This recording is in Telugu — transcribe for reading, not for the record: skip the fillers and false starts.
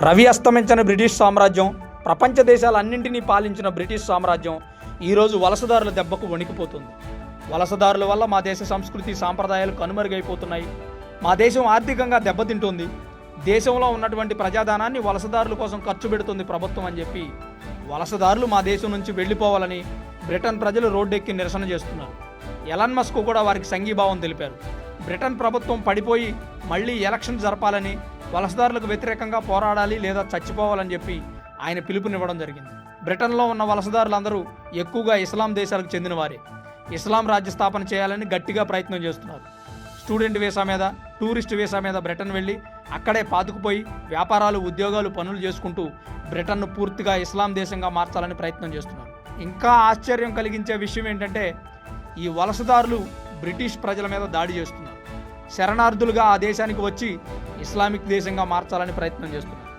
రవి అస్తమించిన బ్రిటిష్ సామ్రాజ్యం, ప్రపంచ దేశాలన్నింటినీ పాలించిన బ్రిటిష్ సామ్రాజ్యం ఈరోజు వలసదారుల దెబ్బకు వణికిపోతుంది. వలసదారుల వల్ల మా దేశ సంస్కృతి సాంప్రదాయాలు కనుమరుగైపోతున్నాయి. మా దేశం ఆర్థికంగా దెబ్బతింటుంది. దేశంలో ఉన్నటువంటి ప్రజాధనాన్ని వలసదారుల కోసం ఖర్చు పెడుతుంది ప్రభుత్వం అని చెప్పి వలసదారులు మా దేశం నుంచి వెళ్ళిపోవాలని బ్రిటన్ ప్రజలు రోడ్డెక్కి నిరసన చేస్తున్నారు. ఎలాన్ మస్క్ కూడా వారికి సంఘీభావం తెలిపారు. బ్రిటన్ ప్రభుత్వం పడిపోయి మళ్ళీ ఎలక్షన్ జరపాలని, వలసదారులకు వ్యతిరేకంగా పోరాడాలి లేదా చచ్చిపోవాలని చెప్పి ఆయన పిలుపునివ్వడం జరిగింది. బ్రిటన్లో ఉన్న వలసదారులందరూ ఎక్కువగా ఇస్లాం దేశాలకు చెందిన వారే. ఇస్లాం రాజ్య స్థాపన చేయాలని గట్టిగా ప్రయత్నం చేస్తున్నారు. స్టూడెంట్ వీసా మీద, టూరిస్ట్ వీసా మీద బ్రిటన్ వెళ్ళి అక్కడే పాతుకుపోయి వ్యాపారాలు, ఉద్యోగాలు, పనులు చేసుకుంటూ బ్రిటన్ను పూర్తిగా ఇస్లాం దేశంగా మార్చాలని ప్రయత్నం చేస్తున్నారు. ఇంకా ఆశ్చర్యం కలిగించే విషయం ఏంటంటే ఈ వలసదారులు బ్రిటిష్ ప్రజల మీద దాడి చేస్తున్నారు. శరణార్థులుగా ఆ దేశానికి వచ్చి ఇస్లామిక్ దేశంగా మార్చాలని ప్రయత్నం చేస్తున్నారు.